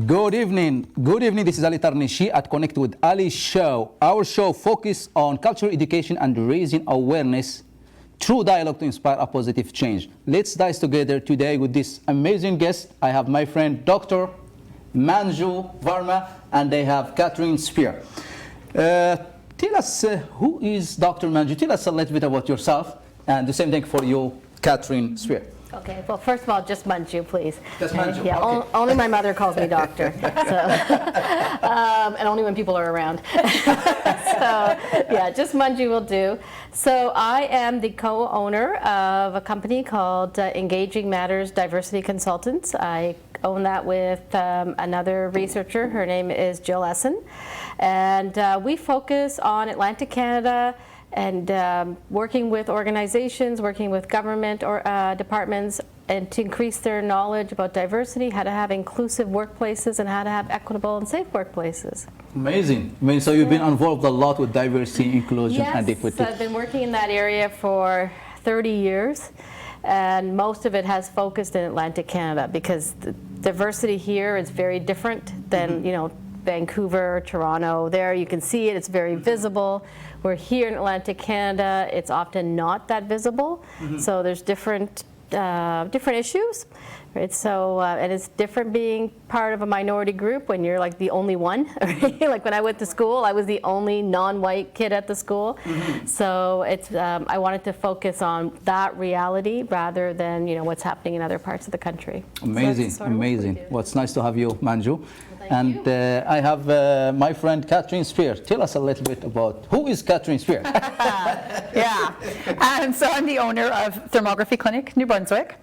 Good evening. Good evening. This is Ali Tarnishi at Connect with Ali show. Our show focuses on cultural education and raising awareness through dialogue to inspire a positive change. Let's dive together today with this amazing guest. I have my friend Dr. Manju Varma and I have Catherine Spear. Tell us who is Dr. Manju? Tell us a little bit about yourself, and the same thing for you, Catherine Spear. Okay, well, first of all, just Manju, please. Just Manju, Yeah, okay. Only my mother calls me doctor, so, and only when people are around. So, yeah, just Manju will do. So I am the co-owner of a company called Engaging Matters Diversity Consultants. I own that with another researcher. Her name is Jill Essen. And we focus on Atlantic Canada, and working with organizations, working with government or departments, and to increase their knowledge about diversity, how to have inclusive workplaces, and how to have equitable and safe workplaces. Amazing. I mean, so you've been involved a lot with diversity, inclusion, and equity. Yes, I've been working in that area for 30 years, and most of it has focused in Atlantic Canada because the diversity here is very different than, you know, Vancouver, Toronto. There you can see it, it's very visible. We're here in Atlantic Canada, it's often not that visible. So there's different issues, right? So, and it's different being part of a minority group when you're like the only one, right? Like when I went to school, I was the only non-white kid at the school. So it's, I wanted to focus on that reality rather than, you know, what's happening in other parts of the country. Amazing, So amazing. Well, it's nice to have you, Manju. Thank you. I have my friend Catherine Spear. Tell us a little bit about who is Catherine Spear. Yeah, and so I'm the owner of Thermography Clinic, New Brunswick.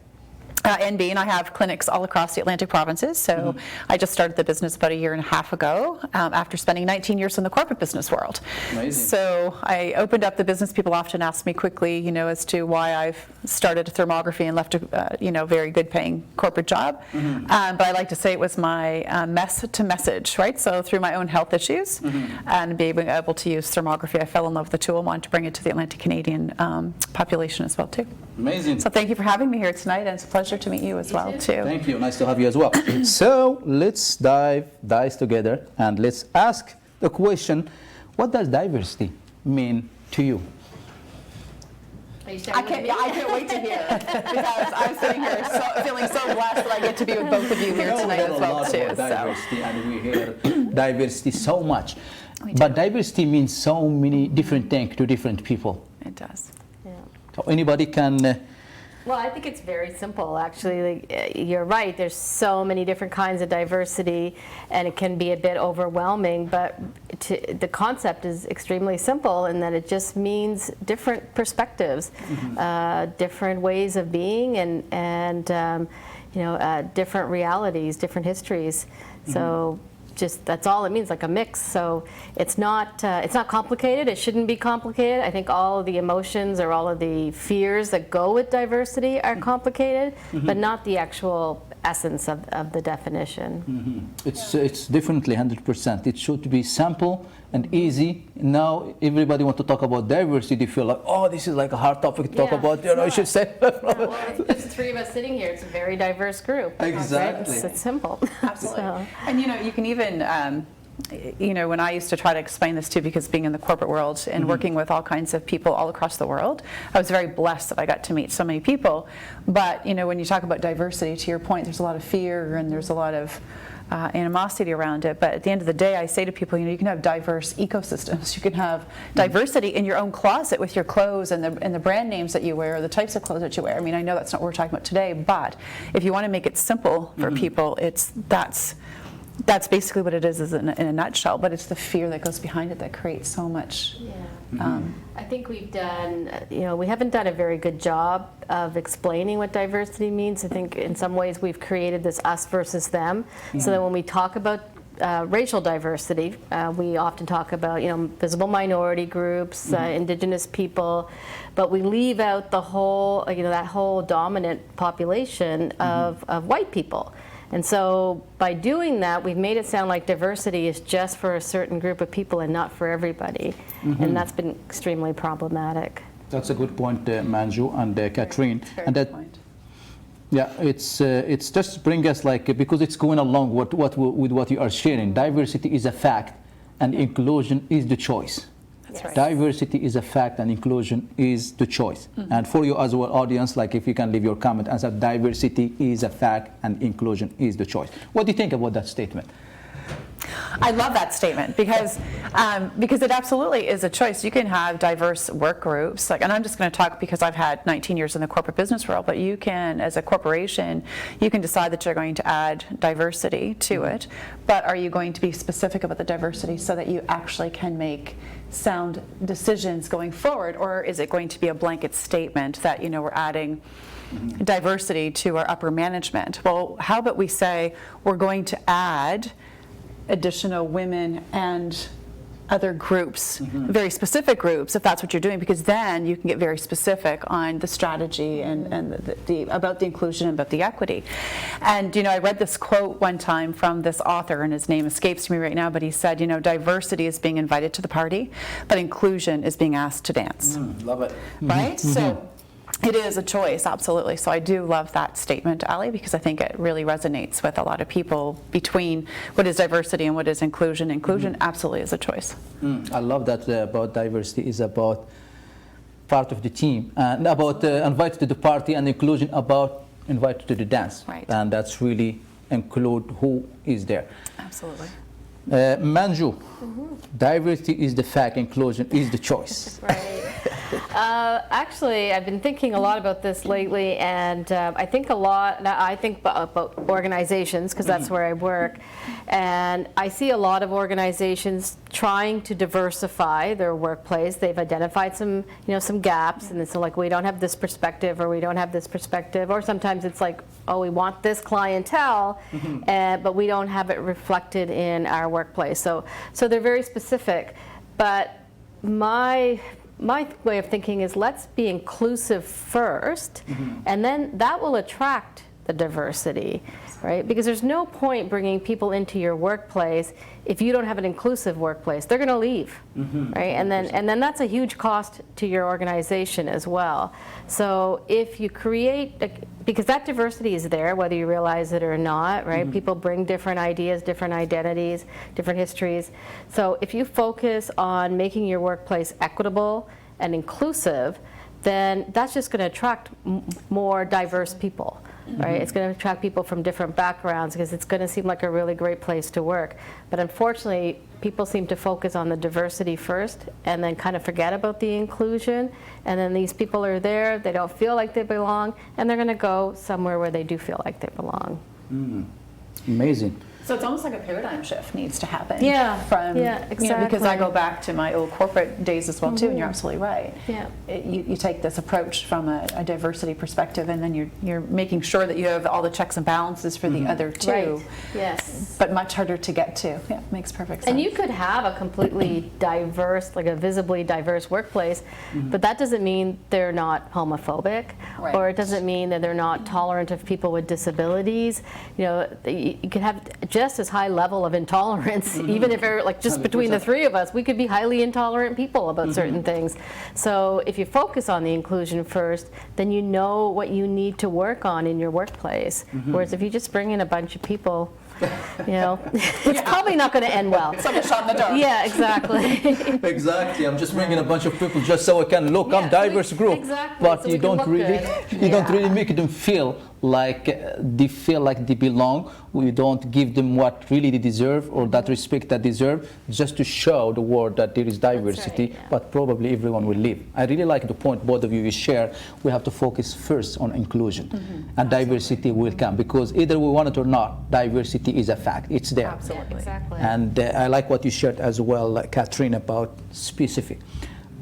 NB, and I have clinics all across the Atlantic provinces. So I just started the business about 1.5 years ago after spending 19 years in the corporate business world. Amazing. So I opened up the business. People often ask me quickly, you know, as to why I've started thermography and left a, you know, very good paying corporate job. But I like to say it was my mess to message, right? So through my own health issues and being able to use thermography, I fell in love with the tool and wanted to bring it to the Atlantic Canadian population as well too. Amazing. So thank you for having me here tonight, and it's a pleasure to meet you as well too. Thank you. Nice to have you as well. So let's dive together and let's ask the question: what does diversity mean to you? Are you I can't wait to hear because I'm sitting here feeling so blessed that I get to be with both of you here tonight as well too. Diversity, and we hear diversity so much, but diversity means so many different things to different people. It does. Yeah. So anybody can. Well, I think it's very simple, actually. Like, you're right, there's so many different kinds of diversity, and it can be a bit overwhelming, but the concept is extremely simple in that it just means different perspectives, different ways of being, and you know, different realities, different histories. So just that's all it means, like a mix. So it's not complicated. It shouldn't be complicated. I think all of the emotions or all of the fears that go with diversity are complicated, but not the actual essence of the definition. It's definitely 100%. It should be simple and easy. Now everybody wants to talk about diversity. They feel like, oh, this is like a hard topic to talk about. You know, you should say. Well, there's three of us sitting here. It's a very diverse group. Exactly. Right? It's simple. Absolutely. So. And you know, you can even, you know, when I used to try to explain this too, because being in the corporate world and working with all kinds of people all across the world, I was very blessed that I got to meet so many people. But you know, when you talk about diversity, to your point, there's a lot of fear and there's a lot of animosity around it. But at the end of the day, I say to people, you know, you can have diverse ecosystems. You can have diversity in your own closet with your clothes and the brand names that you wear, or the types of clothes that you wear. I mean, I know that's not what we're talking about today, but if you want to make it simple for people, that's basically what it is in a nutshell. But it's the fear that goes behind it that creates so much. Yeah. I think we've done, you know, we haven't done a very good job of explaining what diversity means. I think in some ways we've created this us versus them. So that when we talk about racial diversity, we often talk about, you know, visible minority groups, indigenous people, but we leave out the whole, you know, that whole dominant population of white people. And so by doing that, we've made it sound like diversity is just for a certain group of people and not for everybody. And that's been extremely problematic. That's a good point, Manju and Catherine. Very And good that point. Yeah, it's just bring us like, because it's going along with what you are sharing. Diversity is a fact, and inclusion is the choice. That's right. Diversity is a fact, and inclusion is the choice. And for you as well, audience, like if you can leave your comment, as a diversity is a fact, and inclusion is the choice. What do you think about that statement? I love that statement because it absolutely is a choice. You can have diverse work groups, and I'm just going to talk because I've had 19 years in the corporate business world, but you can, as a corporation, you can decide that you're going to add diversity to it, but are you going to be specific about the diversity so that you actually can make sound decisions going forward, or is it going to be a blanket statement that, we're adding diversity to our upper management? Well, how about we say we're going to add additional women and other groups, very specific groups, if that's what you're doing, because then you can get very specific on the strategy and about the inclusion and about the equity. And I read this quote one time from this author, and his name escapes me right now, but he said, diversity is being invited to the party, but inclusion is being asked to dance. Love it. Right? So it is a choice, absolutely. So I do love that statement, Ali, because I think it really resonates with a lot of people between what is diversity and what is inclusion. Inclusion absolutely is a choice. I love that about diversity is about part of the team, and about invited to the party, and inclusion about invited to the dance. Right. And that's really include who is there. Absolutely. Manju, diversity is the fact, inclusion is the choice. Right. Actually, I've been thinking a lot about this lately, and I think about organizations, because that's where I work, and I see a lot of organizations trying to diversify their workplace. They've identified some gaps, and it's like, we don't have this perspective, or we don't have this perspective, or sometimes it's like, oh, we want this clientele, but we don't have it reflected in our workplace. So they're very specific, but my way of thinking is, let's be inclusive first, and then that will attract the diversity, right? Because there's no point bringing people into your workplace if you don't have an inclusive workplace. They're going to leave, right? And then that's a huge cost to your organization as well. So if you create, because that diversity is there, whether you realize it or not, right? People bring different ideas, different identities, different histories. So if you focus on making your workplace equitable and inclusive, then that's just going to attract more diverse people. Right? It's going to attract people from different backgrounds, because it's going to seem like a really great place to work. But unfortunately, people seem to focus on the diversity first and then kind of forget about the inclusion. And then these people are there, they don't feel like they belong, and they're going to go somewhere where they do feel like they belong. Amazing. So it's almost like a paradigm shift needs to happen. Yeah, From, exactly. because I go back to my old corporate days as well too, and you're absolutely right. Yeah. You take this approach from a diversity perspective, and then you're making sure that you have all the checks and balances for the other two. Right. Yes. But much harder to get to. Yeah, makes perfect sense. And you could have a completely diverse, like a visibly diverse workplace, but that doesn't mean they're not homophobic, Right. or it doesn't mean that they're not tolerant of people with disabilities. You could have just as high level of intolerance, even if it, like, just between the 100%. three of us, we could be highly intolerant people about certain things. So if you focus on the inclusion first, then you know what you need to work on in your workplace. Whereas if you just bring in a bunch of people, it's probably not going to end well. It's like a shot in the dark. Yeah, exactly. Exactly. I'm just bringing a bunch of people just so I can look. I'm diverse group, exactly, but so you we can don't look really, good. you don't really make them feel like they belong. We don't give them what really they deserve, or that respect that they deserve, just to show the world that there is diversity. yeah. But probably everyone will leave. I really like the point both of you share. We have to focus first on inclusion, and diversity will come, because either we want it or not, diversity is a fact. It's there. Absolutely. Exactly. And I like what you shared as well, Catherine, about specific.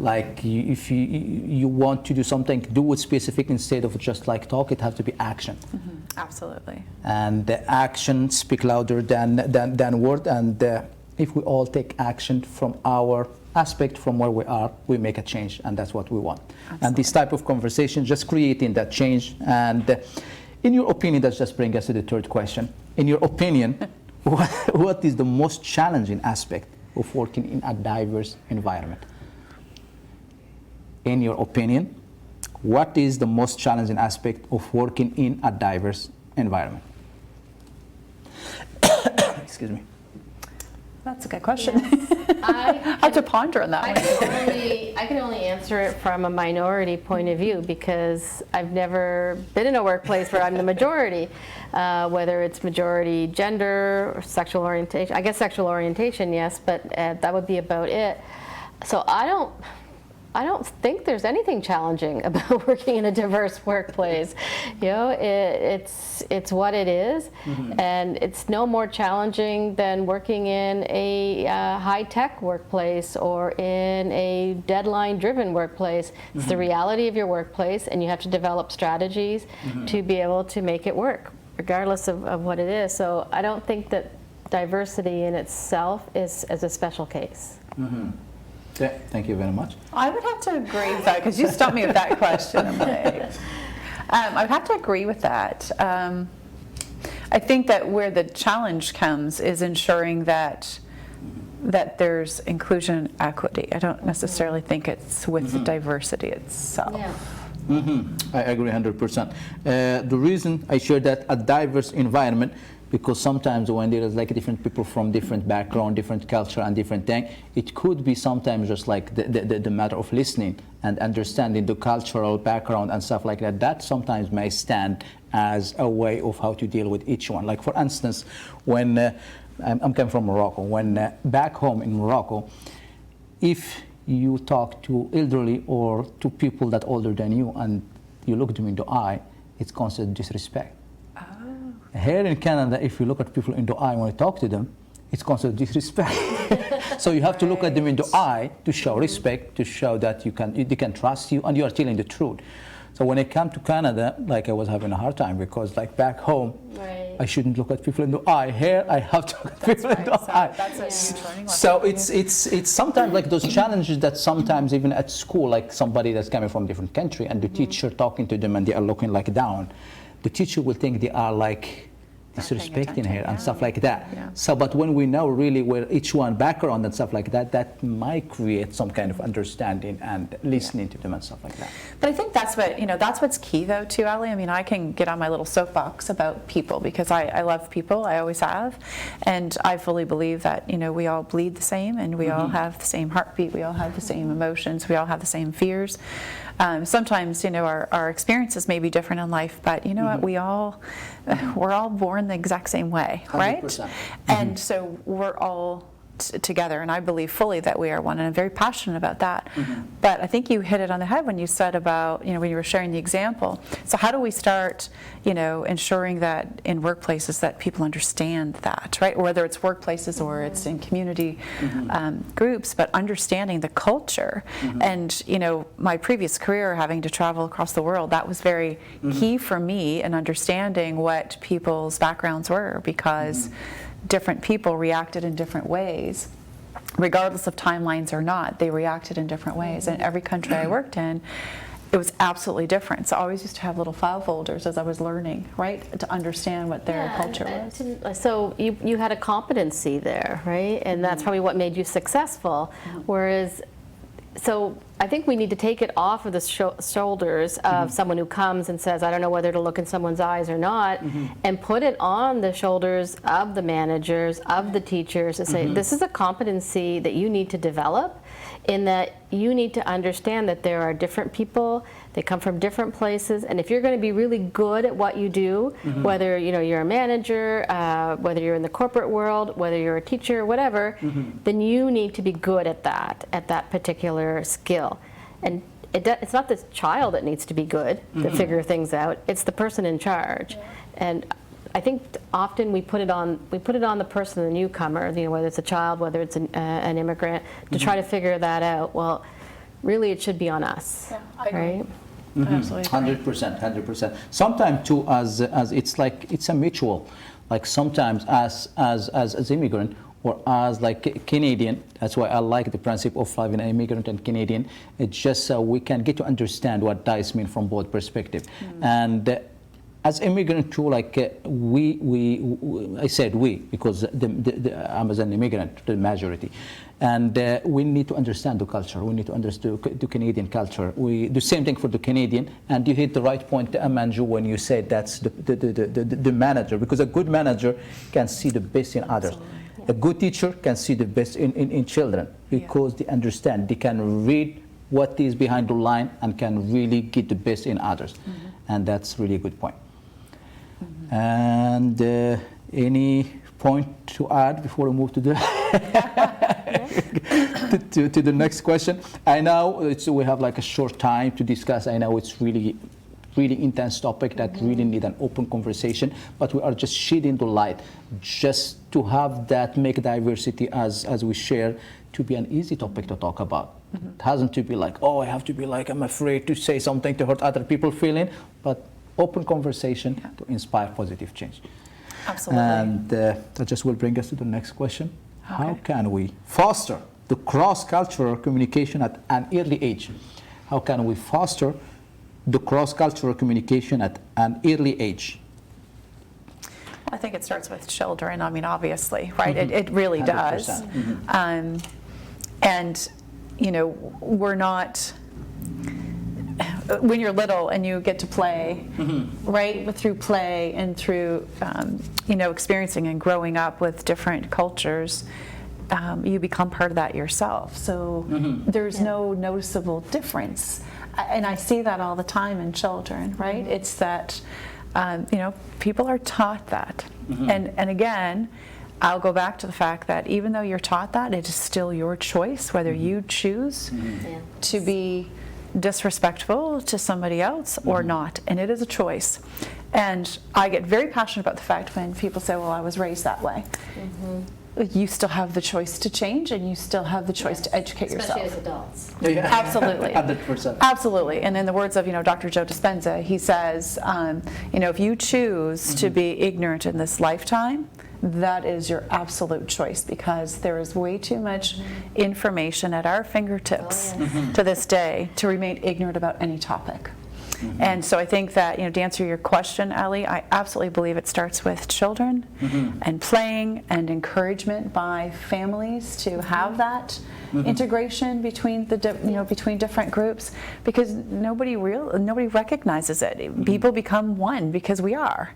Like, if you want to do something, do it specific instead of just like talk. It has to be action. Absolutely. And the action speak louder than word. And if we all take action from our aspect, from where we are, we make a change, and that's what we want. And this type of conversation, just creating that change. And in your opinion, that just brings us to the third question. In your opinion, what is the most challenging aspect of working in a diverse environment? In your opinion, what is the most challenging aspect of working in a diverse environment? Excuse me. That's a good question. I have to ponder on that I one. I can only answer it from a minority point of view because I've never been in a workplace where I'm the majority, whether it's majority gender or sexual orientation. I guess sexual orientation, yes, but that would be about it. So I don't think there's anything challenging about working in a diverse workplace. You know, it's what it is, and it's no more challenging than working in a high-tech workplace or in a deadline-driven workplace. It's the reality of your workplace, and you have to develop strategies to be able to make it work, regardless of what it is. So I don't think that diversity in itself is a special case. Yeah, thank you very much. I would have to agree with that because you stumped me with that question. I would have to agree with that. I think that where the challenge comes is ensuring that there's inclusion and equity. I don't necessarily think it's with the diversity itself. Yeah. I agree 100%. The reason I share that a diverse environment, because sometimes when there is like different people from different background, different culture and different thing, it could be sometimes just like the matter of listening and understanding the cultural background and stuff like that. That sometimes may stand as a way of how to deal with each one. Like for instance, when I'm coming from Morocco, when back home in Morocco, if you talk to elderly or to people that older than you and you look them in the eye, it's considered disrespect. Here in Canada, if you look at people in the eye when you talk to them, it's considered disrespect. So you have to look at them in the eye to show respect, to show that they can trust you and you are telling the truth. So when I come to Canada, like I was having a hard time because like back home, I shouldn't look at people in the eye. Here I have to look at people in the eye. That's a huge learning So lesson. it's sometimes like those challenges that sometimes even at school, like somebody that's coming from a different country and the teacher talking to them and they are looking like down, the teacher will think they are like disrespecting her and stuff like that. So, but when we know really where each one background and stuff like that, that might create some kind of understanding and listening to them and stuff like that. But I think that's what, that's what's key though too, Ali. I mean, I can get on my little soapbox about people because I love people, I always have. And I fully believe that, we all bleed the same and we all have the same heartbeat, we all have the same emotions, we all have the same fears. Sometimes, our experiences may be different in life, but you know what, we're all born the exact same way, right? 100%. And so we're all together, and I believe fully that we are one, and I'm very passionate about that. But I think you hit it on the head when you said about, when you were sharing the example. So how do we start, ensuring that in workplaces that people understand that, right? Whether it's workplaces or it's in community groups, but understanding the culture. And, my previous career, having to travel across the world, that was very key for me in understanding what people's backgrounds were, because different people reacted in different ways. Regardless of timelines or not, they reacted in different ways. And every country I worked in, it was absolutely different. So I always used to have little file folders as I was learning, right, to understand what their culture was. So you had a competency there, right? And that's probably what made you successful. Whereas, so I think we need to take it off of the shoulders of someone who comes and says, I don't know whether to look in someone's eyes or not, and put it on the shoulders of the managers, of the teachers, to say, this is a competency that you need to develop, in that you need to understand that there are different people, they come from different places, and if you're going to be really good at what you do, whether you're a manager, whether you're in the corporate world, whether you're a teacher, whatever, then you need to be good at that particular skill. And it's not the child that needs to be good to figure things out, it's the person in charge. And I think often we put it on the person, the newcomer, whether it's a child, whether it's an immigrant, to try to figure that out. Well, really, it should be on us, right? Absolutely. 100%, 100%. Sometimes too, as it's a mutual. Like sometimes as immigrant or as like Canadian, that's why I like the principle of having an immigrant and Canadian. It's just so we can get to understand what dice mean from both perspectives. And as immigrant too, like I said we because I'm as an immigrant, the majority, and we need to understand the culture. We need to understand the Canadian culture. We the same thing for the Canadian, and you hit the right point, Manju, when you said that's the manager, because a good manager can see the best in others. Yeah. A good teacher can see the best in children because they understand, they can read what is behind the line and can really get the best in others, and that's really a good point. And any point to add before we move to the to the next question? I know we have like a short time to discuss. I know it's really intense topic that really need an open conversation, but we are just shedding the light just to have that, make diversity as we share to be an easy topic to talk about. It hasn't to be like, oh, I have to be like, I'm afraid to say something to hurt other people feeling, but open conversation to inspire positive change. Absolutely. And that just will bring us to the next question. Okay. How can we foster the cross-cultural communication at an early age? How can we foster the cross-cultural communication at an early age? I think it starts with children. I mean, obviously, right? It really does. And, you know, we're not, when you're little and you get to play, right, through play and through, you know, experiencing and growing up with different cultures, you become part of that yourself. So there's no noticeable difference. And I see that all the time in children, right? It's that, you know, people are taught that. And again, I'll go back to the fact that even though you're taught that, it is still your choice whether you choose to be disrespectful to somebody else or not, and it is a choice. And I get very passionate about the fact when people say, well, I was raised that way. You still have the choice to change, and you still have the choice to educate Especially yourself. as adults. Absolutely. 100%. Absolutely. And in the words of, you know, Dr. Joe Dispenza, he says, you know, if you choose to be ignorant in this lifetime, that is your absolute choice, because there is way too much information at our fingertips to this day to remain ignorant about any topic. And so I think that, you know, to answer your question, Ali, I absolutely believe it starts with children and playing and encouragement by families to have that integration between between different groups, because nobody recognizes it. People become one because we are.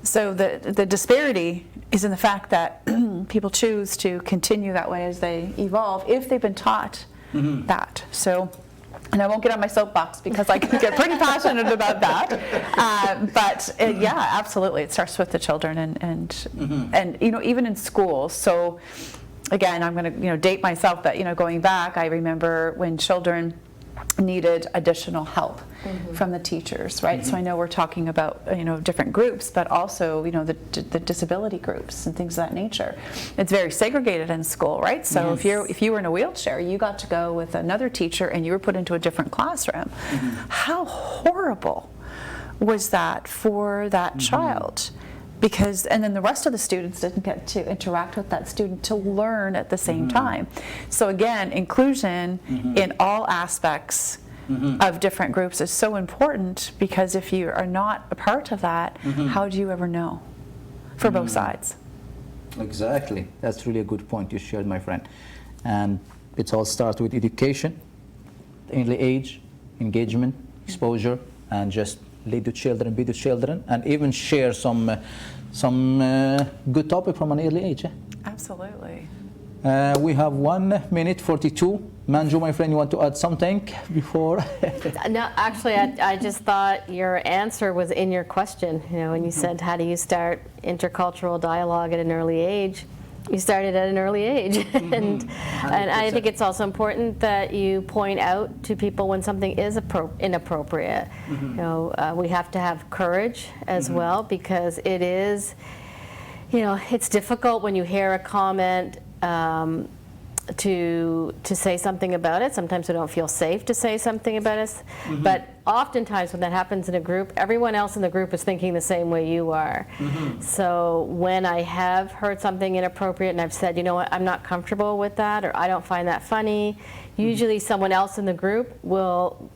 So the disparity is in the fact that people choose to continue that way as they evolve if they've been taught that. So, and I won't get on my soapbox because I can get pretty passionate about that. But yeah, absolutely, it starts with the children and you know, even in school. So again, I'm going to date myself, but going back, I remember when children needed additional help from the teachers, right? So I know we're talking about different groups, but also the disability groups and things of that nature. It's very segregated in school, right? So if you were in a wheelchair, you got to go with another teacher and you were put into a different classroom. How horrible was that for that child? Because, and then the rest of the students didn't get to interact with that student to learn at the same time. So again, inclusion in all aspects of different groups is so important, because if you are not a part of that, how do you ever know for both sides? Exactly. That's really a good point you shared, my friend. And it all starts with education, early age, engagement, exposure, and just lead the children, be the children, and even share some good topic from an early age. Absolutely. We have 1 minute 42. Manju, my friend, you want to add something before? No, actually, I just thought your answer was in your question. When you said, how do you start intercultural dialogue at an early age? You started at an early age. And I think it's also important that you point out to people when something is inappropriate. We have to have courage as well, because it is, it's difficult when you hear a comment to say something about it. Sometimes we don't feel safe to say something about us, but oftentimes when that happens in a group, everyone else in the group is thinking the same way you are. So when I have heard something inappropriate and I've said, you know what, I'm not comfortable with that, or I don't find that funny, usually someone else in the group will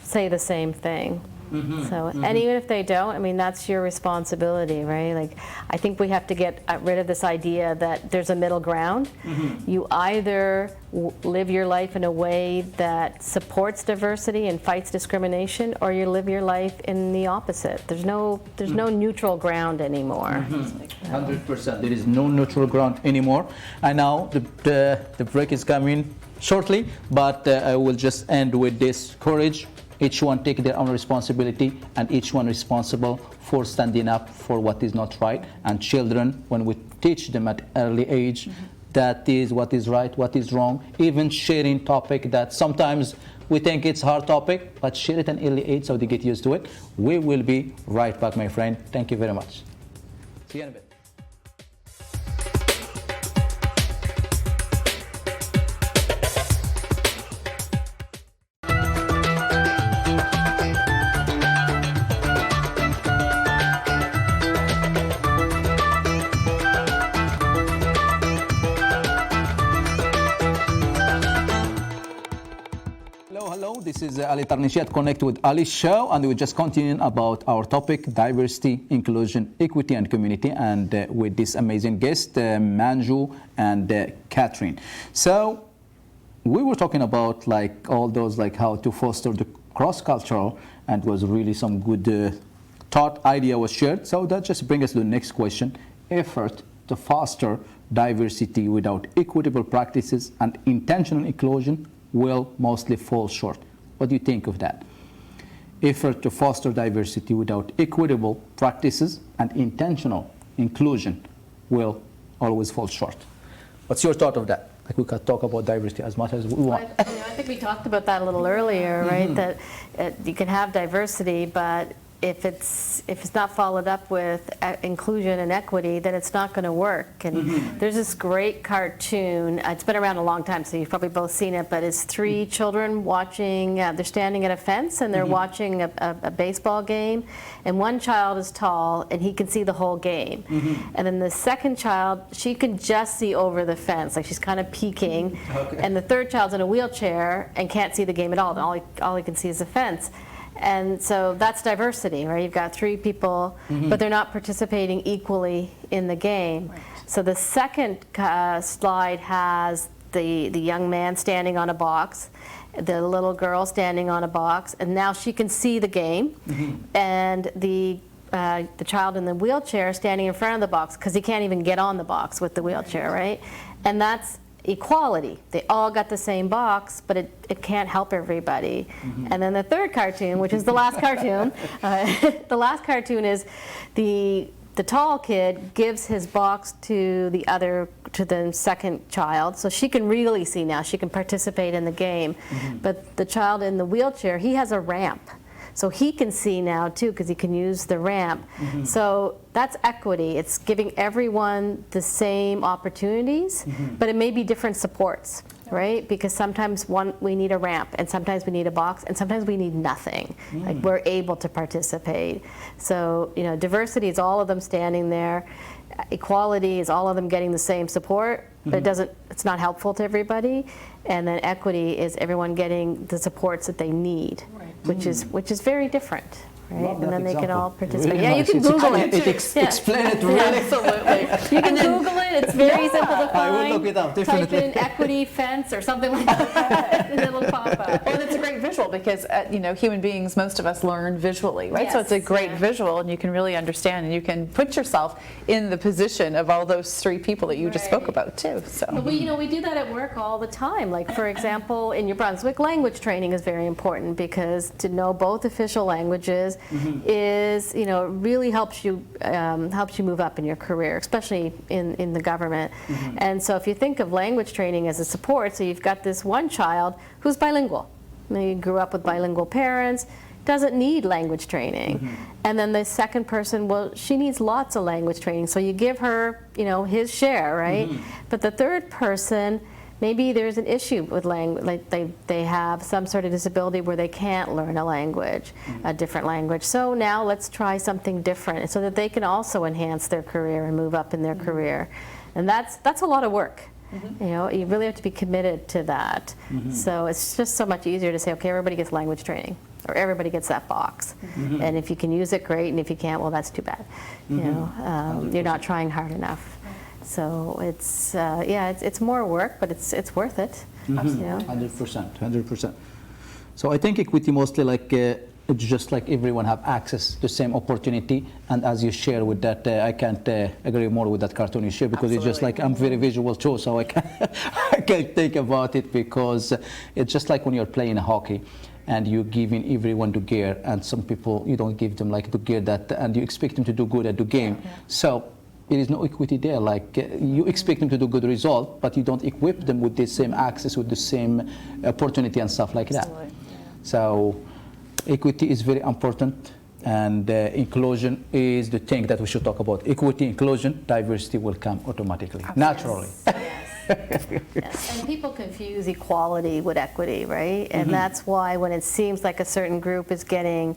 say the same thing. So, and even if they don't, I mean, that's your responsibility, right? Like, I think we have to get rid of this idea that there's a middle ground. You either live your life in a way that supports diversity and fights discrimination, or you live your life in the opposite. There's no neutral ground anymore. 100%. There is no neutral ground anymore. And now the break is coming shortly, but I will just end with this: courage. Each one take their own responsibility, and each one responsible for standing up for what is not right. And children, when we teach them at early age, that is what is right, what is wrong, even sharing topic that sometimes we think it's hard topic, but share it at an early age so they get used to it. We will be right back, my friend. Thank you very much. See you in a bit. Hello, this is Ali Tarnishi at Connect with Ali show, and we're just continuing about our topic: diversity, inclusion, equity, and community, and with this amazing guest, Manju and Catherine. So we were talking about like all those, like how to foster the cross-cultural, and was really some good thought idea was shared. So that just brings us to the next question: effort to foster diversity without equitable practices and intentional inclusion will mostly fall short. What do you think of that? Effort to foster diversity without equitable practices and intentional inclusion will always fall short. What's your thought of that? Like, we could talk about diversity as much as we want. I think we talked about that a little earlier, right? That you can have diversity, but if it's not followed up with inclusion and equity, then it's not going to work. And there's this great cartoon. It's been around a long time, so you've probably both seen it. But it's three children watching. They're standing at a fence and they're watching a baseball game. And one child is tall and he can see the whole game. And then the second child, she can just see over the fence, like she's kind of peeking. Okay. And the third child's in a wheelchair and can't see the game at all. All he can see is the fence. And so that's diversity, right? You've got three people, but they're not participating equally in the game. Right. So the second slide has the young man standing on a box, the little girl standing on a box, and now she can see the game, and the child in the wheelchair standing in front of the box because he can't even get on the box with the wheelchair, right? And that's equality. They all got the same box, but it can't help everybody. And then the third cartoon, which is the last cartoon, the last cartoon is the tall kid gives his box to the second child, so she can really see now. She can participate in the game. But the child in the wheelchair, he has a ramp. So he can see now too because he can use the ramp. So that's equity. It's giving everyone the same opportunities, but it may be different supports, right? Because sometimes we need a ramp, and sometimes we need a box, and sometimes we need nothing. Like, we're able to participate. So, diversity is all of them standing there. Equality is all of them getting the same support, but it's not helpful to everybody. And then equity is everyone getting the supports that they need, which is very different, right? And then they can all participate. Really nice. You can Google it. Explain it really. Absolutely. You can Google it. It's very simple to find. I will look it up, definitely. Type in equity fence or something like that, and it'll pop up. Well, it's a great visual because, human beings, most of us learn visually, right? Yes, so it's a great visual, and you can really understand, and you can put yourself in the position of all those three people that you just spoke about, too. So but we do that at work all the time. Like, for example, in New Brunswick, language training is very important because to know both official languages is, really helps you move up in your career, especially in the government. And so if you think of language training as a support, so you've got this one child who's bilingual. Maybe grew up with bilingual parents, doesn't need language training. And then the second person, well, she needs lots of language training, so you give her, his share, right? But the third person, maybe there's an issue with language, like they have some sort of disability where they can't learn a language, a different language. So now let's try something different so that they can also enhance their career and move up in their career. And that's a lot of work. You really have to be committed to that. So it's just so much easier to say, okay, everybody gets language training. or everybody gets that box. And if you can use it, great, and if you can't, well, that's too bad. You know, you're not trying hard enough. So it's it's more work, but it's worth it. You know? 100%. So I think equity mostly like it's just like everyone have access to the same opportunity, and as you share with that, I can't agree more with that cartoon you share, because it's just like I'm very visual too, so I can't think about it, because it's just like when you're playing hockey and you're giving everyone the gear, and some people you don't give them like the gear that, and you expect them to do good at the game. So there is no equity there. Like you expect them to do good result, but you don't equip them with the same access, with the same opportunity and stuff like that. So equity is very important, and inclusion is the thing that we should talk about. Equity, inclusion, diversity will come automatically, naturally. Yes. And people confuse equality with equity, right? And that's why when it seems like a certain group is getting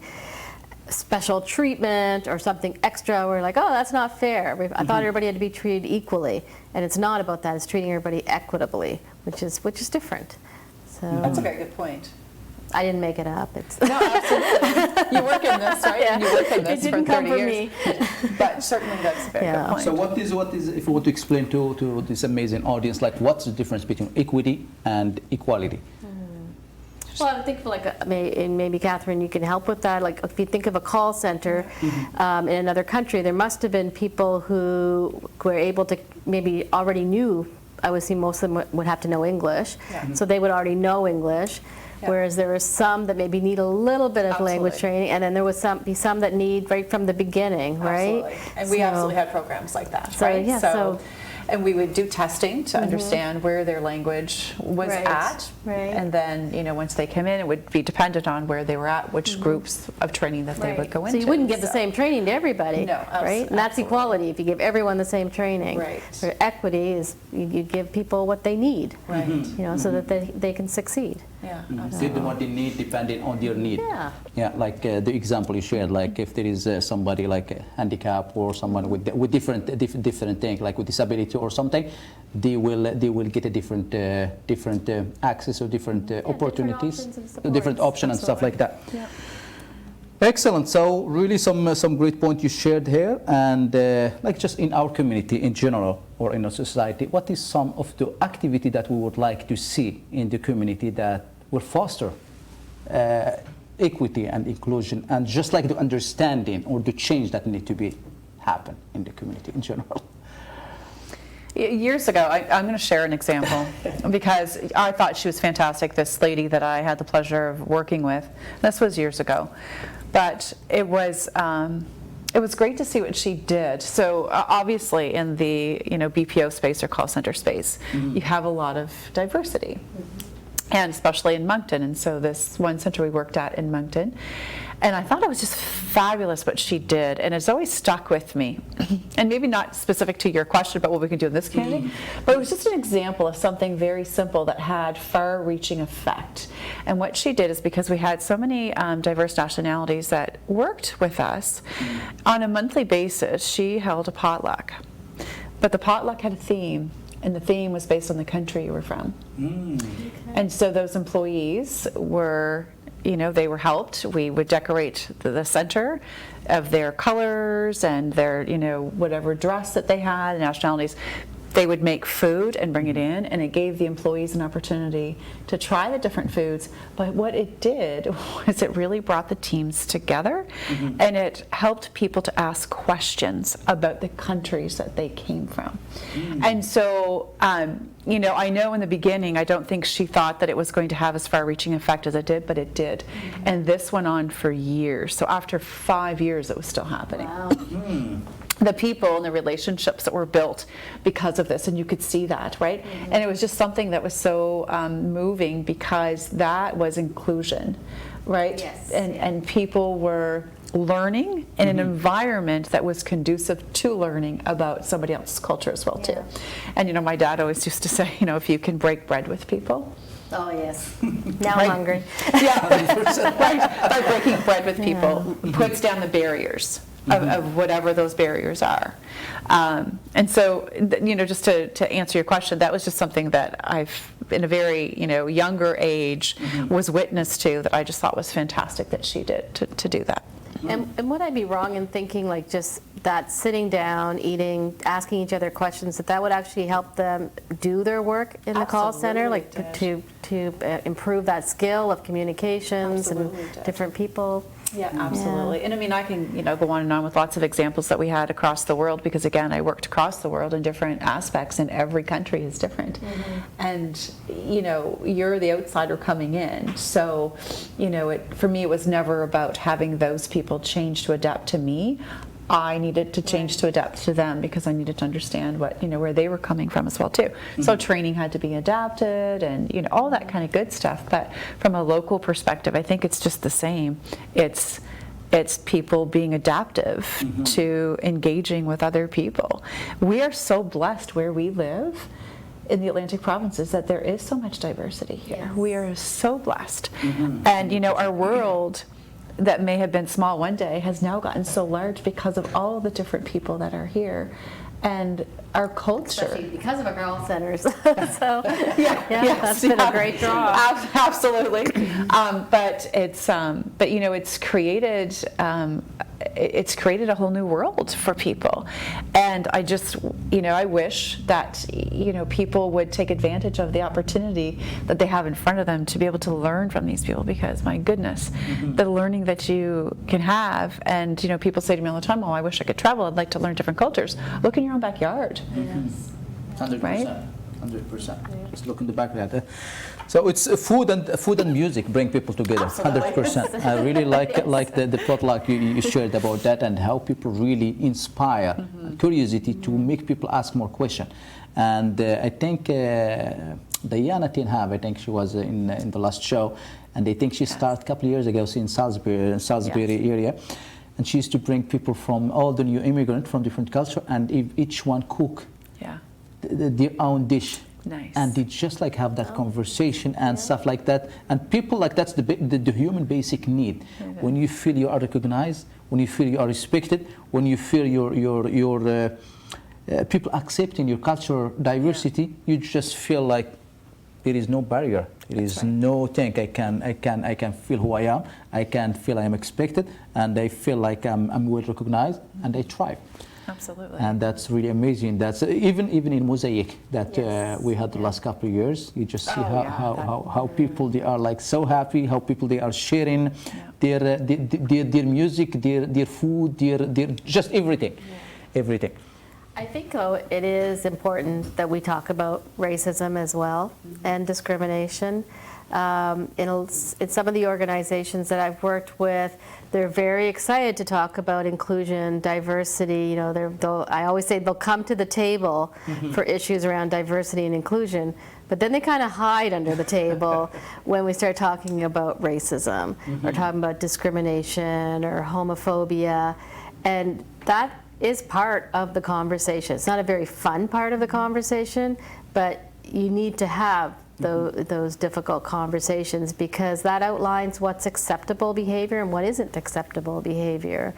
special treatment or something extra, we're like, oh, that's not fair. I thought everybody had to be treated equally, and it's not about that. It's treating everybody equitably, which is different. So That's a very good point. I didn't make it up. It's No, absolutely. You work in this, right? And you work in this It didn't for 30 come from years. me. But certainly that's a very Yeah. good point. So what is if you want to explain to this amazing audience, like what's the difference between equity and equality? Well, I think maybe Catherine, you can help with that. Like if you think of a call center in another country, there must have been people who were able to maybe already knew. I would see most of them would have to know English, so they would already know English. Whereas there are some that maybe need a little bit of language training, and then there would some that need right from the beginning, right? Absolutely. And we absolutely had programs like that, So, right? yeah, so- and we would do testing to understand where their language was at. Right. And then, you know, once they came in, it would be dependent on where they were at, which groups of training that they would go into. So you wouldn't give the same training to everybody, No, right? And that's equality, if you give everyone the same training. Right. For equity is you give people what they need, Right. you know, so that they can succeed. Yeah, Give them what they need depending on their need. Yeah. Yeah, like the example you shared, like if there is somebody like a handicap or someone with different thing, like with disability or something, they will get a different access or different opportunities, different options and stuff like that. Yeah. Excellent. So really some great point you shared here, and like just in our community in general or in our society, what is some of the activity that we would like to see in the community that will foster equity and inclusion, and just like the understanding or the change that need to be happen in the community in general? Years ago, I'm going to share an example because I thought she was fantastic, this lady that I had the pleasure of working with. This was years ago. But it was great to see what she did. So obviously in the BPO space or call center space, you have a lot of diversity, and especially in Moncton. And so this one center we worked at in Moncton, and I thought it was just fabulous what she did, and it's always stuck with me. And maybe not specific to your question about what we can do in this community, but it was just an example of something very simple that had far-reaching effect. And what she did is, because we had so many diverse nationalities that worked with us, on a monthly basis, she held a potluck. But the potluck had a theme, and the theme was based on the country you were from. And so those employees were, they were helped. We would decorate the center of their colors and their, whatever dress that they had, nationalities. They would make food and bring it in, and it gave the employees an opportunity to try the different foods. But what it did was it really brought the teams together, and it helped people to ask questions about the countries that they came from. And so, I know in the beginning, I don't think she thought that it was going to have as far-reaching effect as it did, but it did. And this went on for years. So after 5 years, it was still happening. Wow. The people and the relationships that were built because of this, and you could see that, right? And it was just something that was so moving, because that was inclusion, right? Yes. And people were learning in an environment that was conducive to learning about somebody else's culture as well, too. And my dad always used to say, if you can break bread with people. Oh, yes. Now I'm hungry. Yeah, right. By breaking bread with people puts down the barriers. of whatever those barriers are. And so, just to answer your question, that was just something that I've, in a very, younger age, was witness to, that I just thought was fantastic that she did to do that. And would I be wrong in thinking like just that sitting down, eating, asking each other questions, that would actually help them do their work in the call center, like to improve that skill of communications and different people? Yeah, absolutely. And I mean, I can, go on and on with lots of examples that we had across the world, because again, I worked across the world in different aspects, and every country is different. And, you're the outsider coming in. So, for me, it was never about having those people change to adapt to me. I needed to change to adapt to them, because I needed to understand what, where they were coming from as well too. So training had to be adapted, and all that kind of good stuff. But from a local perspective, I think it's just the same. It's people being adaptive to engaging with other people. We are so blessed where we live in the Atlantic provinces that there is so much diversity here. We are so blessed. And our world that may have been small one day has now gotten so large because of all the different people that are here, and our culture. Especially because of our call centers. So that's been a great draw. Absolutely. But it's created a whole new world for people, and I just I wish that people would take advantage of the opportunity that they have in front of them to be able to learn from these people, because my goodness, the learning that you can have. And people say to me all the time, "Oh, I wish I could travel. I'd like to learn different cultures." Look in your own backyard. 100%. Right? 100%. Just look in the back of that. So it's food and music bring people together. 100%. I really like the potluck you shared about that, and how people really inspire curiosity to make people ask more questions. And I think Diana Tinhab, I think she was in the last show, and I think she started a couple of years ago in Salisbury area. And she used to bring people from all the new immigrants from different cultures, and each one cook their own dish. Nice. And they just have that conversation and stuff like that. And people that's the human basic need. When you feel you are recognized, when you feel you are respected, when you feel your people accepting your cultural diversity, you just feel like there is no barrier. There is no thing. I can feel who I am. I can feel I am expected, and I feel like I'm well recognized, and I thrive. Absolutely. And that's really amazing. That's even in Mosaic that we had the last couple of years. You just see how people, they are so happy. How people, they are sharing their music, their food, their just everything, everything. I think, though, it is important that we talk about racism as well and discrimination. In some of the organizations that I've worked with, they're very excited to talk about inclusion, diversity. I always say they'll come to the table for issues around diversity and inclusion, but then they kind of hide under the table when we start talking about racism or talking about discrimination or homophobia, and that is part of the conversation. It's not a very fun part of the conversation, but you need to have those difficult conversations, because that outlines what's acceptable behavior and what isn't acceptable behavior.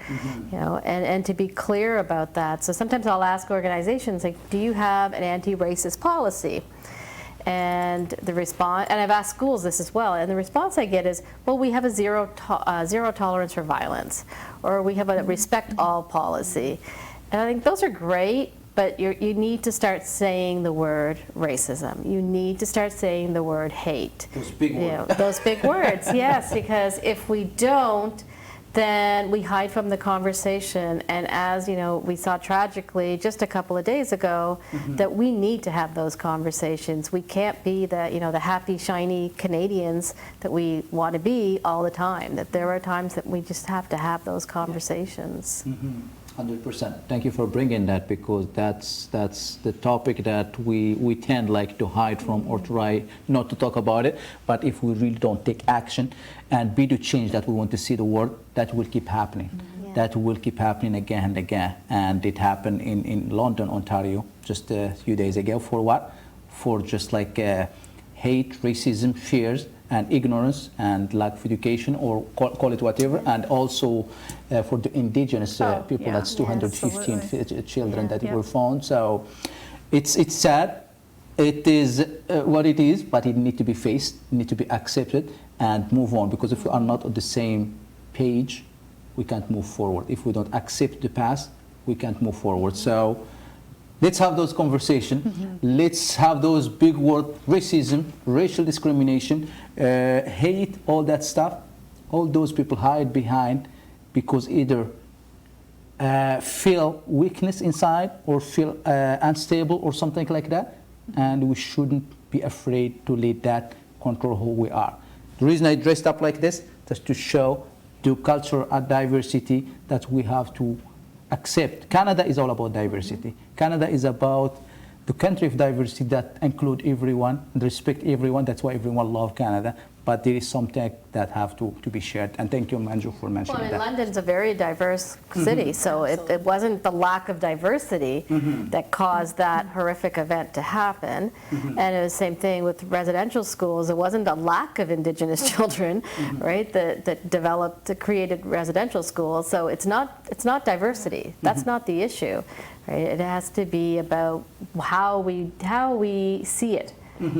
And to be clear about that. So sometimes I'll ask organizations, like, do you have an anti-racist policy? And the response, and I've asked schools this as well, and the response I get is, well, we have a zero tolerance for violence, or we have a respect all policy. And I think those are great, but you need to start saying the word racism. You need to start saying the word hate. Those big words. Those big words, yes, because if we don't, then we hide from the conversation. And as we saw tragically just a couple of days ago, that we need to have those conversations. We can't be the happy, shiny Canadians that we want to be all the time. That there are times that we just have to have those conversations. 100%. Thank you for bringing that, because that's the topic that we tend to hide from or try not to talk about it. But if we really don't take action and be the change that we want to see the world, that will keep happening. That will keep happening again and again. And it happened in London, Ontario, just a few days ago. For what? For just hate, racism, fears, and ignorance and lack of education, or call it whatever, and also for the indigenous people, yeah. that's 215 absolutely. children Yeah. that were found. So it's sad. It is what it is, but it needs to be faced, need to be accepted, and move on. Because if we are not on the same page, we can't move forward. If we don't accept the past, we can't move forward. So let's have those conversations. Let's have those big words: racism, racial discrimination, hate, all that stuff. All those people hide behind because either feel weakness inside or feel unstable or something like that. And we shouldn't be afraid to let that control who we are. The reason I dressed up like this is to show the cultural diversity that we have to accept. Canada is all about diversity. Canada is about the country of diversity that include everyone and respect everyone. That's why everyone loves Canada. But there is something that have to be shared. And thank you, Manju, for mentioning that. London's a very diverse city, so it wasn't the lack of diversity that caused that horrific event to happen. And it was the same thing with residential schools. It wasn't a lack of Indigenous children, right, that created residential schools. So it's not diversity. That's not the issue, right? It has to be about how we see it.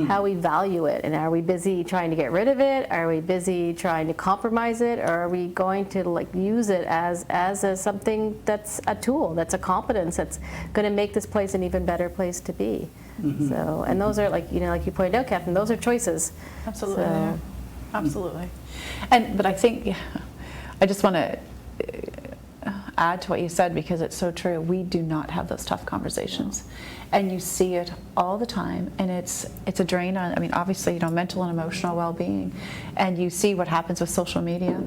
How we value it, and are we busy trying to get rid of it? Are we busy trying to compromise it, or are we going to use it as something that's a tool, that's a competence, that's going to make this place an even better place to be? So, and those are like you pointed out, Captain, those are choices. Absolutely, So, absolutely. But I think I just want to add to what you said, because it's so true. We do not have those tough conversations. And you see it all the time, and it's a drain on, obviously, mental and emotional well-being. And you see what happens with social media.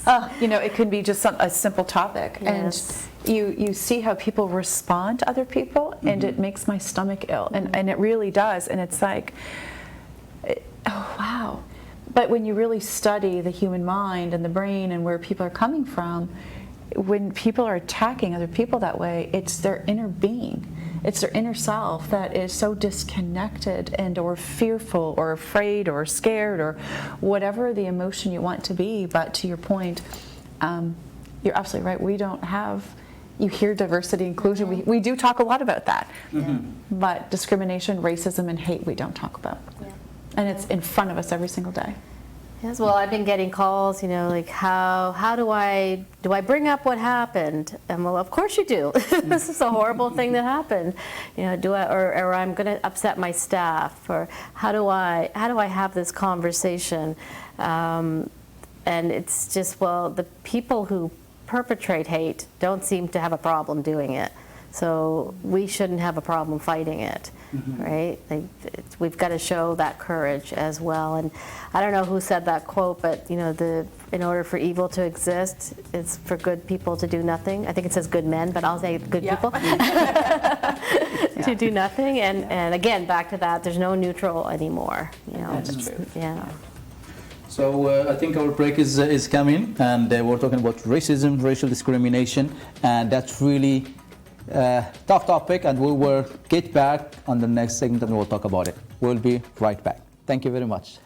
It could be just a simple topic. Yes. And you see how people respond to other people, and it makes my stomach ill. And it really does. And it's like, oh, wow. But when you really study the human mind and the brain and where people are coming from, when people are attacking other people that way, it's their inner being. It's their inner self that is so disconnected and or fearful or afraid or scared or whatever the emotion you want to be. But to your point, you're absolutely right. We don't have, you hear diversity, inclusion. We do talk a lot about that. But discrimination, racism, and hate, we don't talk about. And it's in front of us every single day. Yes, well, I've been getting calls, like how do I bring up what happened? And well, of course you do. This is a horrible thing that happened. Or I'm going to upset my staff, or how do I have this conversation? And it's just, well, the people who perpetrate hate don't seem to have a problem doing it. So we shouldn't have a problem fighting it, right? We've got to show that courage as well. And I don't know who said that quote, but in order for evil to exist, it's for good people to do nothing. I think it says good men, but I'll say good people to do nothing. And again, back to that, there's no neutral anymore. That's true. Yeah. So I think our break is coming, and we're talking about racism, racial discrimination, and that's really tough topic, and we will get back on the next segment and we'll talk about it. We'll be right back. Thank you very much.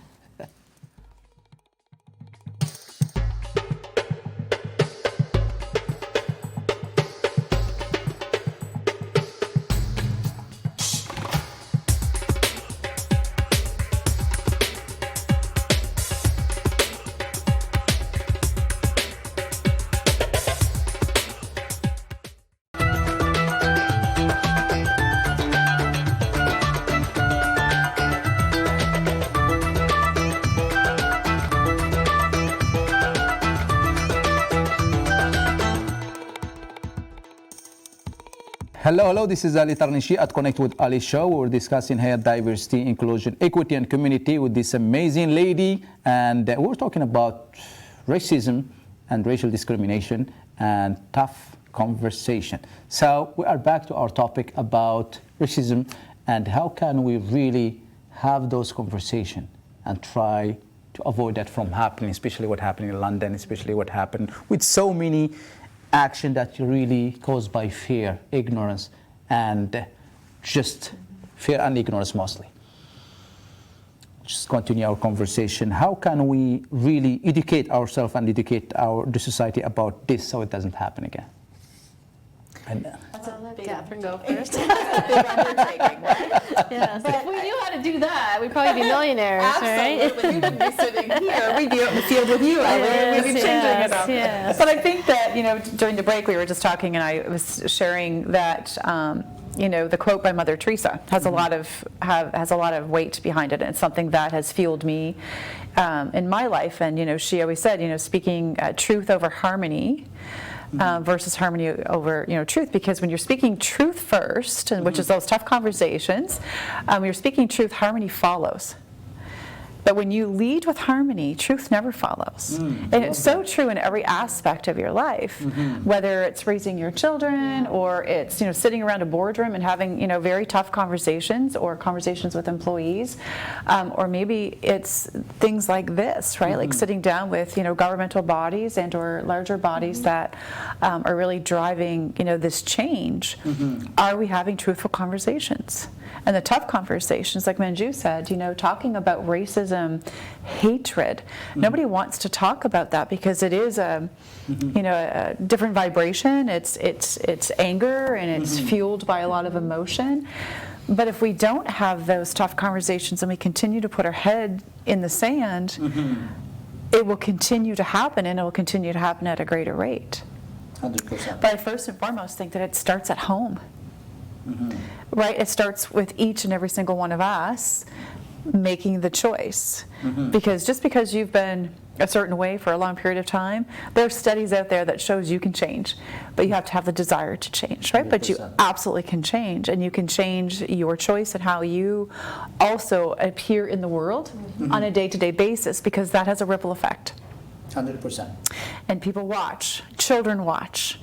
Hello, this is Ali Tarnishi at Connect with Ali Show. We're discussing here diversity, inclusion, equity, and community with this amazing lady. And we're talking about racism and racial discrimination and tough conversation. So we are back to our topic about racism and how can we really have those conversations and try to avoid that from happening, especially what happened in London, especially what happened with so many action that really caused by fear, ignorance, and just fear and ignorance mostly. just continue our conversation. How can we really educate ourselves and educate the society about this so it doesn't happen again? And, I'll let Catherine go first. Big undertaking, right? Yes. If we knew how to do that, we'd probably be millionaires, right? Absolutely. We wouldn't be sitting here. We'd be out in the field with you. We'd be changing it up. Yes. But I think that, during the break we were just talking, and I was sharing that, the quote by Mother Teresa has a lot of weight behind it, and it's something that has fueled me in my life. And she always said, speaking truth over harmony. Versus harmony over truth, because when you're speaking truth first, and which is those tough conversations, when you're speaking truth, harmony follows. But when you lead with harmony, truth never follows. And it's so true in every aspect of your life, whether it's raising your children, or it's sitting around a boardroom and having very tough conversations, or conversations with employees, or maybe it's things like this, right? Like sitting down with governmental bodies and or larger bodies that are really driving this change. Are we having truthful conversations? And the tough conversations, like Manju said, talking about racism, hatred. Nobody wants to talk about that because it is a different vibration. It's anger, and it's fueled by a lot of emotion. But if we don't have those tough conversations and we continue to put our head in the sand, it will continue to happen, and it will continue to happen at a greater rate. 100%. But I first and foremost think that it starts at home. Right? It starts with each and every single one of us making the choice. Because just because you've been a certain way for a long period of time, there are studies out there that shows you can change, but you have to have the desire to change, right? 100%. But you absolutely can change, and you can change your choice and how you also appear in the world on a day-to-day basis, because that has a ripple effect. 100%. And people watch, children watch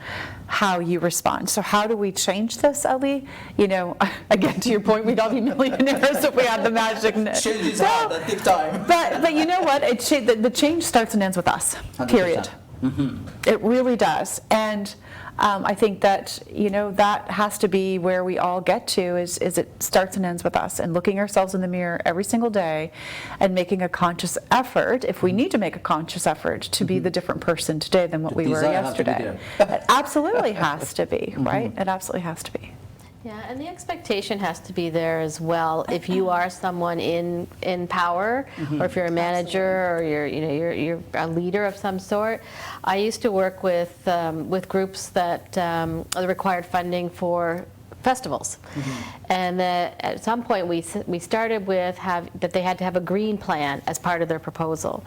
how you respond. So how do we change this, Ali? Again, to your point, we'd all be millionaires if we had the magic. Change is hard, that takes time. But you know what? The change starts and ends with us, 100%. Period. It really does. And I think that that has to be where we all get to, is it starts and ends with us, and looking ourselves in the mirror every single day and making a conscious effort, if we need to make a conscious effort, to be the different person today than what we were yesterday. It absolutely has to be, right? It absolutely has to be. Yeah, and the expectation has to be there as well. If you are someone in power, or if you're a manager, or you're a leader of some sort. I used to work with groups that required funding for festivals, and at some point we started with that they had to have a green plan as part of their proposal.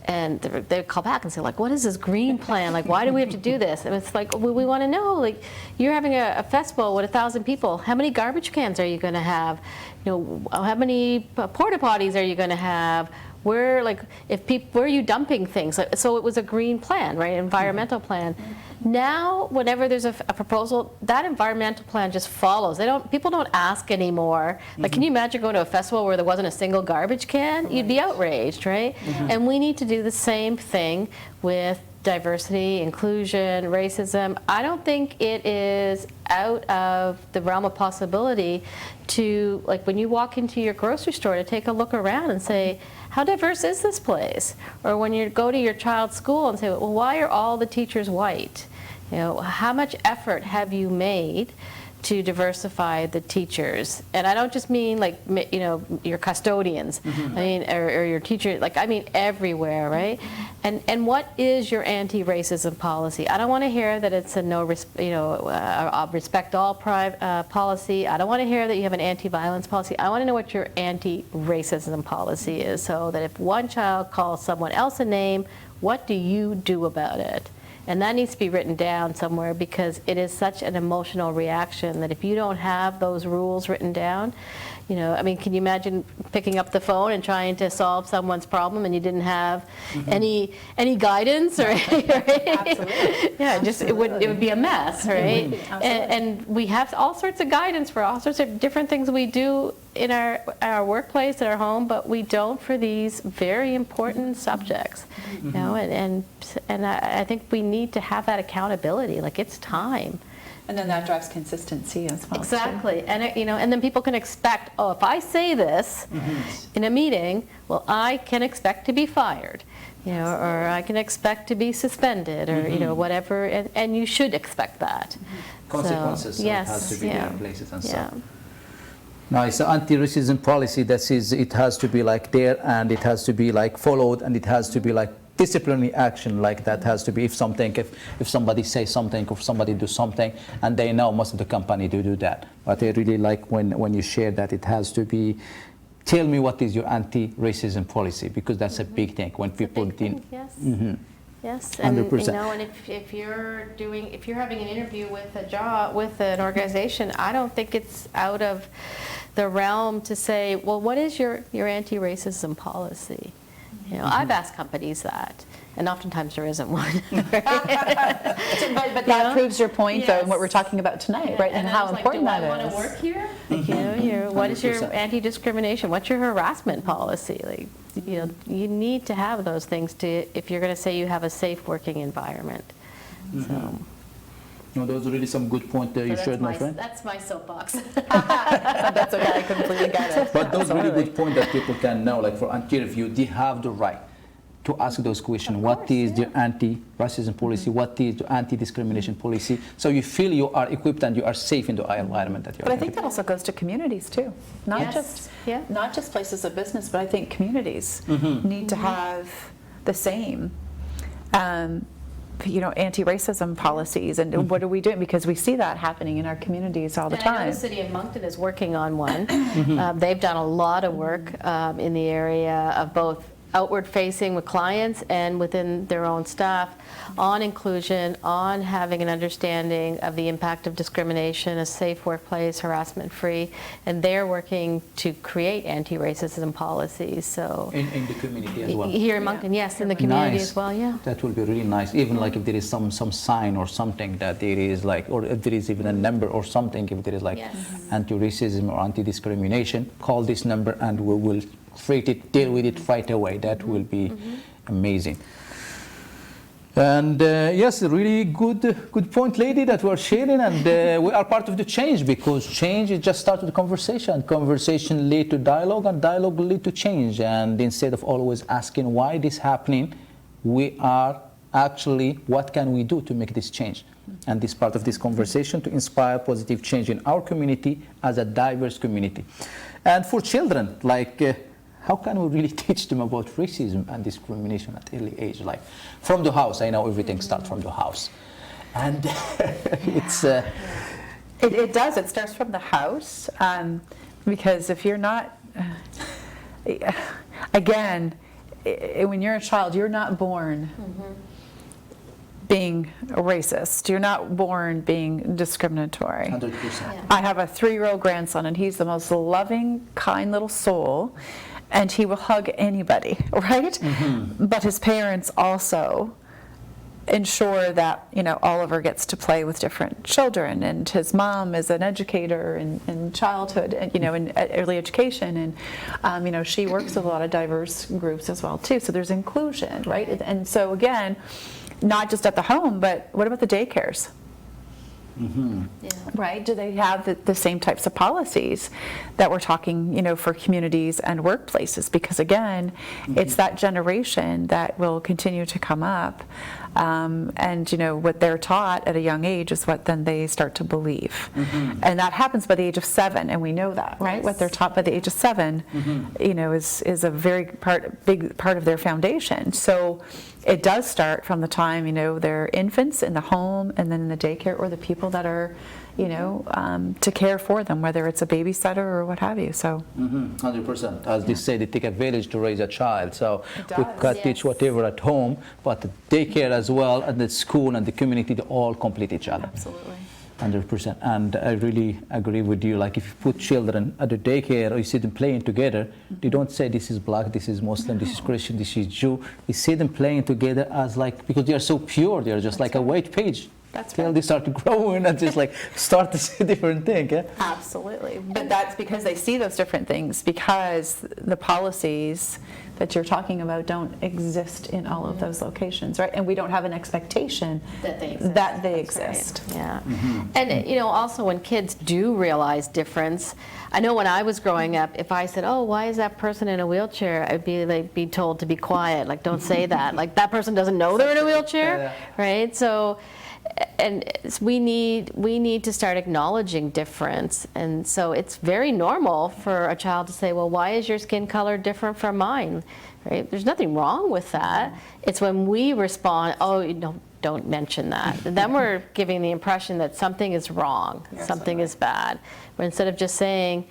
And they'd call back and say, like, what is this green plan? Like, why do we have to do this? And it's like, well, we want to know, like, you're having a festival with 1,000 people. How many garbage cans are you going to have? How many porta potties are you going to have? Where are you dumping things? So it was a green plan, right? Environmental plan. Now, whenever there's a proposal, that environmental plan just follows. People don't ask anymore. Like, can you imagine going to a festival where there wasn't a single garbage can? You'd be outraged, right? And we need to do the same thing with diversity, inclusion, racism. I don't think it is out of the realm of possibility to, like, when you walk into your grocery store, to take a look around and say, how diverse is this place? Or when you go to your child's school and say, well, why are all the teachers white? How much effort have you made to diversify the teachers? And I don't just mean like, your custodians, I mean, or your teacher, like, I mean everywhere, right? And what is your anti-racism policy? I don't want to hear that it's a respect all policy. I don't want to hear that you have an anti-violence policy. I want to know what your anti-racism policy is, so that if one child calls someone else a name, what do you do about it? And that needs to be written down somewhere, because it is such an emotional reaction that if you don't have those rules written down, I mean, can you imagine picking up the phone and trying to solve someone's problem and you didn't have any guidance, right? Absolutely. Yeah, it would be a mess, right? And we have all sorts of guidance for all sorts of different things we do in our workplace, in our home, but we don't for these very important subjects. And I think we need to have that accountability. Like, it's time. And then that drives consistency as well. Exactly, and and then people can expect, oh, if I say this in a meeting, well, I can expect to be fired, or I can expect to be suspended, or whatever, and you should expect that. Consequences, so yes, it has to be there in places and stuff. Yeah. Nice. Anti-racism policy, it has to be like there, and it has to be like followed, and it has to be like disciplinary action, like that has to be if somebody says something, or somebody do something, and they know most of the company do that. But I really like when you share that it has to be, tell me what is your anti-racism policy, because that's a big thing when people didn't. Yes. Yes, 100%. and if you're having an interview with an organization, I don't think it's out of the realm to say, well, what is your anti-racism policy? I've asked companies that, and oftentimes there isn't one. But that proves your point, though, and what we're talking about tonight, right? And how important that is. Do I want to work here? What is your anti-discrimination? What's your harassment policy? You need to have those things if you're going to say you have a safe working environment. So. No, those are really some good points there you shared, my friend. That's my soapbox. That's okay, I completely get it. But those really good points that people can know, like for interview, they have the right to ask those questions. What is the anti-racism policy? What is the anti-discrimination policy? So you feel you are equipped and you are safe in the environment that you are. But I think that also goes to communities too, not just places of business, but I think communities need to have the same. Anti-racism policies, and what are we doing? Because we see that happening in our communities all the time. I know the city of Moncton is working on one. They've done a lot of work in the area of both outward-facing with clients and within their own staff on inclusion, on having an understanding of the impact of discrimination, a safe workplace, harassment-free, and they're working to create anti-racism policies. So in the community as well. Here in Moncton, yes, in the community Nice. as well, yeah. That will be really nice. Even like if there is some sign or something that there is like, or if there is even a number or something, if there is like anti-racism or anti-discrimination, call this number and we will deal with it right away. That will be amazing. And yes, really good point, lady, that we're sharing, and we are part of the change, because change is just start with conversation. Conversation lead to dialogue, and dialogue will lead to change. And instead of always asking why this happening, we are actually, what can we do to make this change? And this part of this conversation to inspire positive change in our community as a diverse community. And for children, like how can we really teach them about racism and discrimination at early age? Like from the house, I know everything starts from the house. And it's... It does, it starts from the house, because if you're not, again, when you're a child, you're not born being a racist. You're not born being discriminatory. 100%. I have a 3-year-old grandson, and he's the most loving, kind little soul, and he will hug anybody, right? But his parents also ensure that Oliver gets to play with different children, and his mom is an educator in childhood, and in early education, and she works with a lot of diverse groups as well too. So there's inclusion, right? And so again, not just at the home, but what about the daycares? Right? Do they have the same types of policies that we're talking, for communities and workplaces? Because again, it's that generation that will continue to come up, and what they're taught at a young age is what then they start to believe, and that happens by the age of 7, and we know that, right? What they're taught by the age of 7, is a very big part of their foundation. So it does start from the time, they're infants in the home, and then in the daycare, or the people that are, to care for them, whether it's a babysitter or what have you. So 100%. As they say, they take a village to raise a child. So we can teach whatever at home, but the daycare as well, and the school and the community, they all complete each other. Absolutely. 100%. And I really agree with you. Like if you put children at the daycare, or you see them playing together, they don't say this is black, this is Muslim, this is Christian, this is Jew. You see them playing together as like, because they are so pure, they are just like a white page. That's till right. they start growing and just like start to see different thing. Yeah? Absolutely. But that's because they see those different things, because the policies that you're talking about don't exist in all of those locations, right? And we don't have an expectation That they exist. that they That's right. exist. Yeah. And, you know, also when kids do realize difference, I know when I was growing up, if I said, oh, why is that person in a wheelchair? I'd be told to be quiet, like, don't say that. Like, that person doesn't know they're in a wheelchair, right? So, and we need to start acknowledging difference. And so it's very normal for a child to say, well, why is your skin color different from mine? Right? There's nothing wrong with that. It's when we respond, oh, you know, don't mention that. And then we're giving the impression that something is wrong, something is bad. But instead of just saying,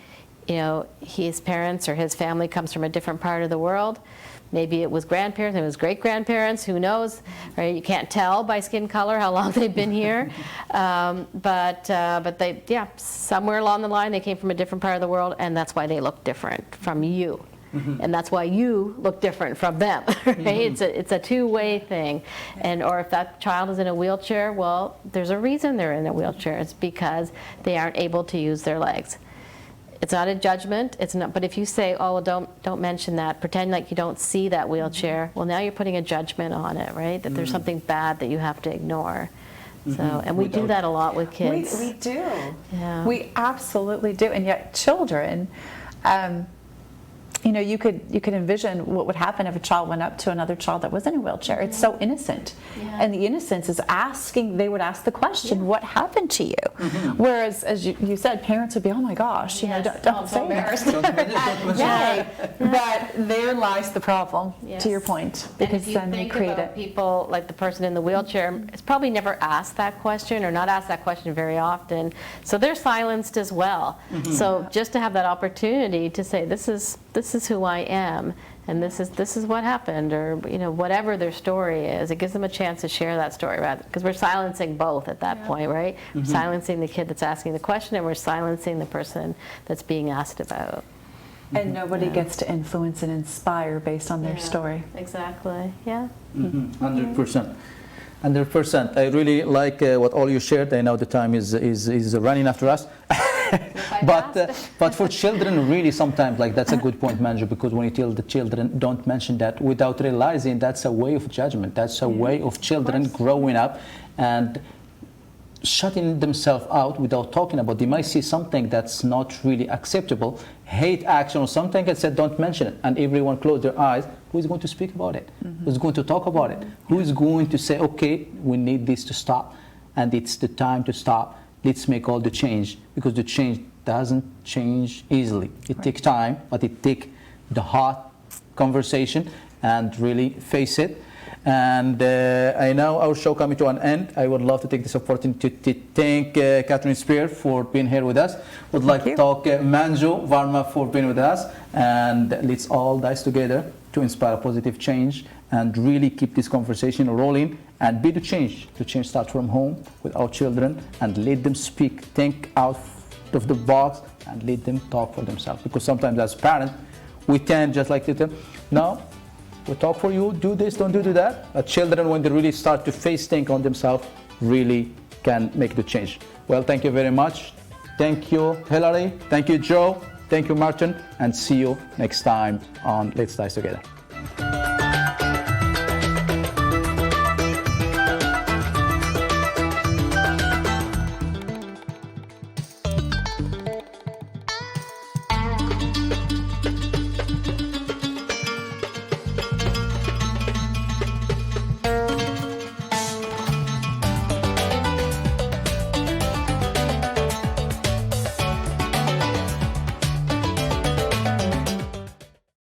you know, his parents or his family comes from a different part of the world, maybe it was grandparents, maybe it was great-grandparents, who knows, right? You can't tell by skin color how long they've been here. But they, yeah, somewhere along the line, they came from a different part of the world, and that's why they look different from you. And that's why you look different from them, right? It's a two-way thing. And or if that child is in a wheelchair, well, there's a reason they're in a wheelchair. It's because they aren't able to use their legs. It's not a judgment. It's not. But if you say, "Oh, well, don't mention that," pretend like you don't see that wheelchair. Well, now you're putting a judgment on it, right? That there's something bad that you have to ignore. So, and we do that a lot with kids. We do. Yeah. We absolutely do. And yet, children. You know, you could envision what would happen if a child went up to another child that was in a wheelchair. It's so innocent, and the innocence is asking. They would ask the question, "What happened to you?" Whereas, as you said, parents would be, "Oh my gosh, you know, don't say that." But there lies the problem. To your point, because and if you then they think create about it. people like the person in the wheelchair, it's probably never asked that question or not asked that question very often. So they're silenced as well. So just to have that opportunity to say, "This is who I am, and this is what happened," or you know, whatever their story is, it gives them a chance to share that story, rather, because we're silencing both at that point, right? We're silencing the kid that's asking the question, and we're silencing the person that's being asked about. And nobody gets to influence and inspire based on their story. Exactly. Yeah. 100%. 100%. I really like what all you shared. I know the time is running after us. But for children, really, sometimes, like, that's a good point, Manager, because when you tell the children, don't mention that, without realizing that's a way of judgment. That's a way of children growing up and shutting themselves out without talking about. They might see something that's not really acceptable, hate action or something, and said, don't mention it. And everyone closed their eyes. Who is going to speak about it? Who's going to talk about it? Who is going to say, okay, we need this to stop, and it's the time to stop. Let's make all the change, because the change doesn't change easily. It takes time, but it takes the hard conversation and really face it. And I know our show coming to an end. I would love to take this opportunity to thank Catherine Spear for being here with us. Would like to thank Manju Varma for being with us. And let's all dice together to inspire a positive change and really keep this conversation rolling and be the change. The change starts from home with our children, and let them speak, think out of the box, and let them talk for themselves. Because sometimes as parents, we tend just like to tell, no, we talk for you, do this, don't do that. But children, when they really start to face things on themselves, really can make the change. Well, thank you very much. Thank you, Hilary. Thank you, Joe. Thank you, Martin. And see you next time on Let's Dice Together.